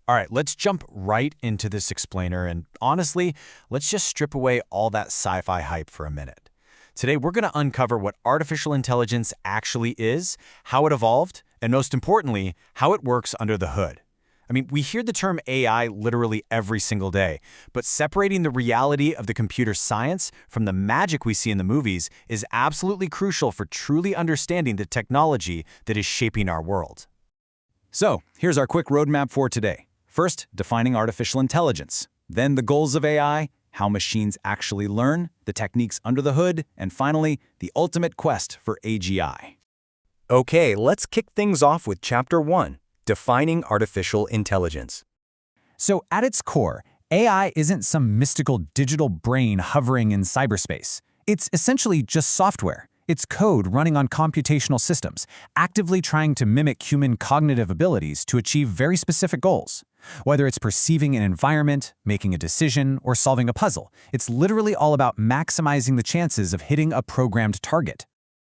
All right, let's jump right into this explainer, and honestly, let's just strip away all that sci-fi hype for a minute. Today, we're going to uncover what artificial intelligence actually is, how it evolved, and most importantly, how it works under the hood. I mean, we hear the term AI literally every single day, but separating the reality of the computer science from the magic we see in the movies is absolutely crucial for truly understanding the technology that is shaping our world. So, here's our quick roadmap for today. First, defining artificial intelligence. Then the goals of AI, how machines actually learn, the techniques under the hood, and finally, the ultimate quest for AGI. Okay, let's kick things off with Chapter 1, Defining Artificial Intelligence. So, at its core, AI isn't some mystical digital brain hovering in cyberspace. It's essentially just software. It's code running on computational systems, actively trying to mimic human cognitive abilities to achieve very specific goals. Whether it's perceiving an environment, making a decision, or solving a puzzle, it's literally all about maximizing the chances of hitting a programmed target.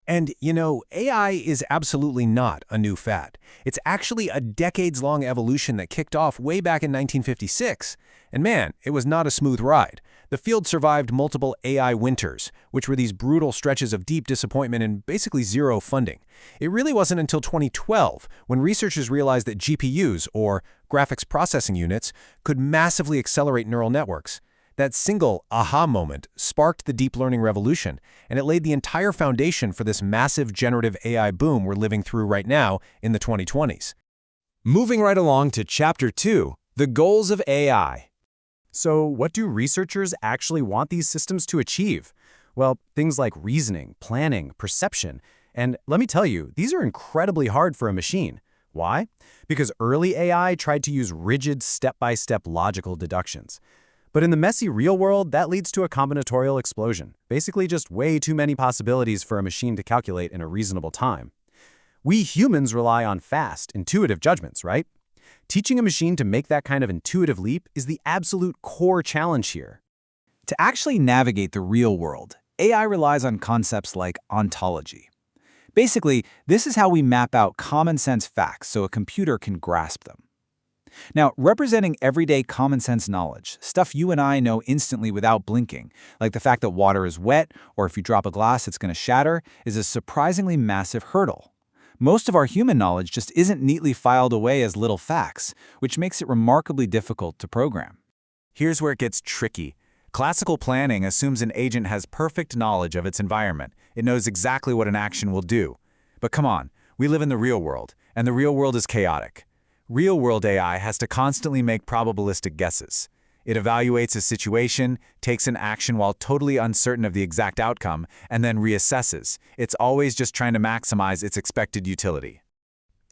And, AI is absolutely not a new fad. It's actually a decades-long evolution that kicked off way back in 1956. And man, it was not a smooth ride. The field survived multiple AI winters, which were these brutal stretches of deep disappointment and basically zero funding. It really wasn't until 2012 when researchers realized that GPUs, or graphics processing units, could massively accelerate neural networks. That single aha moment sparked the deep learning revolution, and it laid the entire foundation for this massive generative AI boom we're living through right now in the 2020s. Moving right along to Chapter 2, the goals of AI. So, what do researchers actually want these systems to achieve? Well, things like reasoning, planning, perception, and let me tell you, these are incredibly hard for a machine. Why? Because early AI tried to use rigid step-by-step logical deductions. But in the messy real world, that leads to a combinatorial explosion, basically just way too many possibilities for a machine to calculate in a reasonable time. We humans rely on fast, intuitive judgments, right? Teaching a machine to make that kind of intuitive leap is the absolute core challenge here. To actually navigate the real world, AI relies on concepts like ontology. Basically, this is how we map out common-sense facts so a computer can grasp them. Now, representing everyday common-sense knowledge, stuff you and I know instantly without blinking, like the fact that water is wet or if you drop a glass it's going to shatter, is a surprisingly massive hurdle. Most of our human knowledge just isn't neatly filed away as little facts, which makes it remarkably difficult to program. Here's where it gets tricky. Classical planning assumes an agent has perfect knowledge of its environment. It knows exactly what an action will do. But come on, we live in the real world, and the real world is chaotic. Real-world AI has to constantly make probabilistic guesses. It evaluates a situation, takes an action while totally uncertain of the exact outcome, and then reassesses. It's always just trying to maximize its expected utility.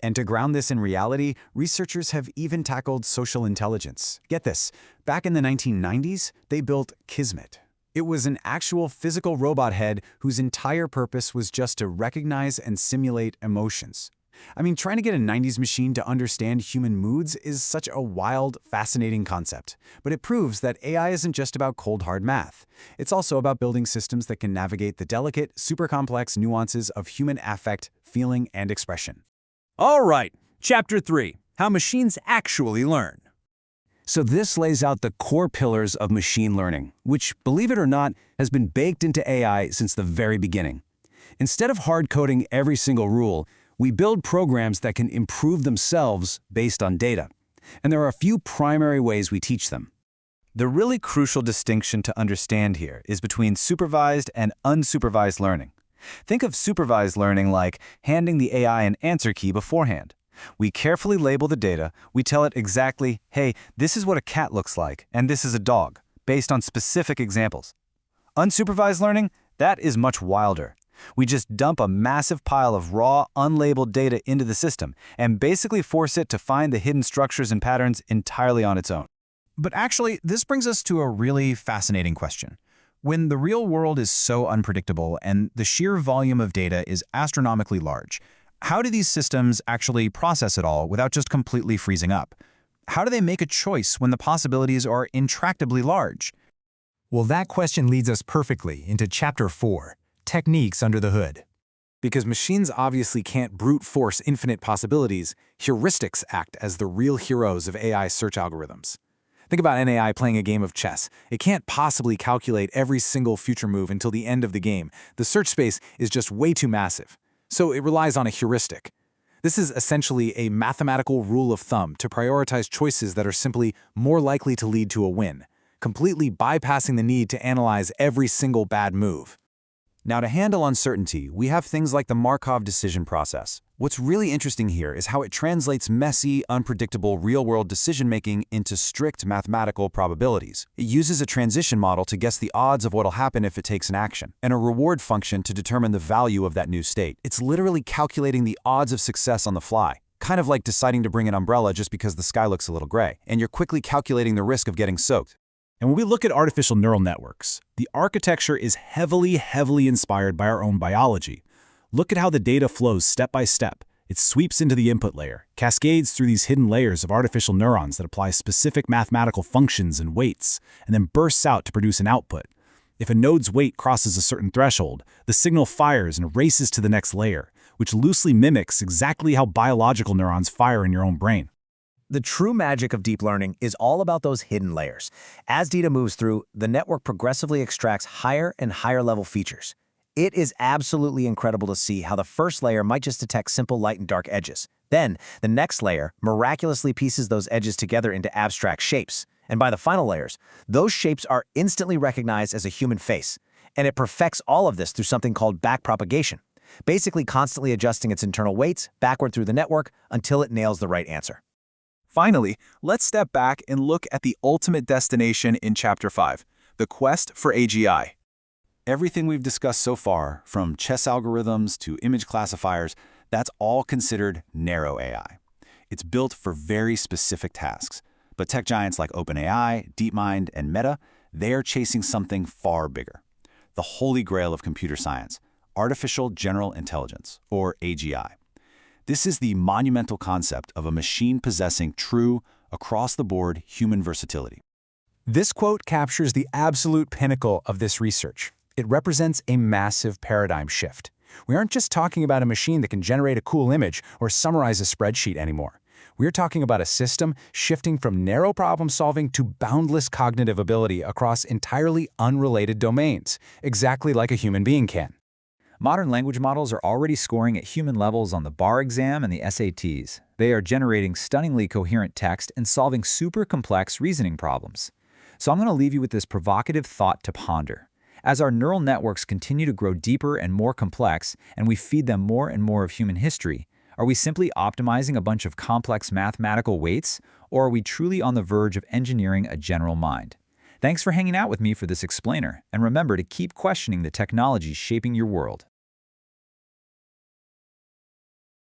And to ground this in reality, researchers have even tackled social intelligence. Get this, back in the 1990s, they built Kismet. It was an actual physical robot head whose entire purpose was just to recognize and simulate emotions. I mean, trying to get a 90s machine to understand human moods is such a wild, fascinating concept. But it proves that AI isn't just about cold, hard math. It's also about building systems that can navigate the delicate, super complex nuances of human affect, feeling, and expression. All right, Chapter 3, How Machines Actually Learn. So this lays out the core pillars of machine learning, which, believe it or not, has been baked into AI since the very beginning. Instead of hard-coding every single rule, we build programs that can improve themselves based on data. And there are a few primary ways we teach them. The really crucial distinction to understand here is between supervised and unsupervised learning. Think of supervised learning like handing the AI an answer key beforehand. We carefully label the data, we tell it exactly, hey, this is what a cat looks like, and this is a dog, based on specific examples. Unsupervised learning, that is much wilder. We just dump a massive pile of raw, unlabeled data into the system and basically force it to find the hidden structures and patterns entirely on its own. But actually, this brings us to a really fascinating question. When the real world is so unpredictable and the sheer volume of data is astronomically large, how do these systems actually process it all without just completely freezing up? How do they make a choice when the possibilities are intractably large? Well, that question leads us perfectly into Chapter 4, Techniques under the Hood. Because machines obviously can't brute force infinite possibilities, heuristics act as the real heroes of AI search algorithms. Think about an AI playing a game of chess. It can't possibly calculate every single future move until the end of the game. The search space is just way too massive. So it relies on a heuristic. This is essentially a mathematical rule of thumb to prioritize choices that are simply more likely to lead to a win, completely bypassing the need to analyze every single bad move. Now, to handle uncertainty, we have things like the Markov decision process. What's really interesting here is how it translates messy, unpredictable real-world decision-making into strict mathematical probabilities. It uses a transition model to guess the odds of what'll happen if it takes an action, and a reward function to determine the value of that new state. It's literally calculating the odds of success on the fly, kind of like deciding to bring an umbrella just because the sky looks a little gray, and you're quickly calculating the risk of getting soaked. And when we look at artificial neural networks, the architecture is heavily inspired by our own biology. Look at how the data flows step by step. It sweeps into the input layer, cascades through these hidden layers of artificial neurons that apply specific mathematical functions and weights, and then bursts out to produce an output. If a node's weight crosses a certain threshold, the signal fires and races to the next layer, which loosely mimics exactly how biological neurons fire in your own brain. The true magic of deep learning is all about those hidden layers. As data moves through, the network progressively extracts higher and higher level features. It is absolutely incredible to see how the first layer might just detect simple light and dark edges. Then, the next layer miraculously pieces those edges together into abstract shapes. And by the final layers, those shapes are instantly recognized as a human face. And it perfects all of this through something called backpropagation, basically constantly adjusting its internal weights backward through the network until it nails the right answer. Finally, let's step back and look at the ultimate destination in Chapter 5, the quest for AGI. Everything we've discussed so far, from chess algorithms to image classifiers, that's all considered narrow AI. It's built for very specific tasks. But tech giants like OpenAI, DeepMind, and Meta, they're chasing something far bigger. The holy grail of computer science, artificial general intelligence, or AGI. This is the monumental concept of a machine possessing true, across-the-board human versatility. This quote captures the absolute pinnacle of this research. It represents a massive paradigm shift. We aren't just talking about a machine that can generate a cool image or summarize a spreadsheet anymore. We're talking about a system shifting from narrow problem-solving to boundless cognitive ability across entirely unrelated domains, exactly like a human being can. Modern language models are already scoring at human levels on the bar exam and the SATs. They are generating stunningly coherent text and solving super complex reasoning problems. So I'm going to leave you with this provocative thought to ponder. As our neural networks continue to grow deeper and more complex, and we feed them more and more of human history, are we simply optimizing a bunch of complex mathematical weights, or are we truly on the verge of engineering a general mind? Thanks for hanging out with me for this explainer, and remember to keep questioning the technologies shaping your world.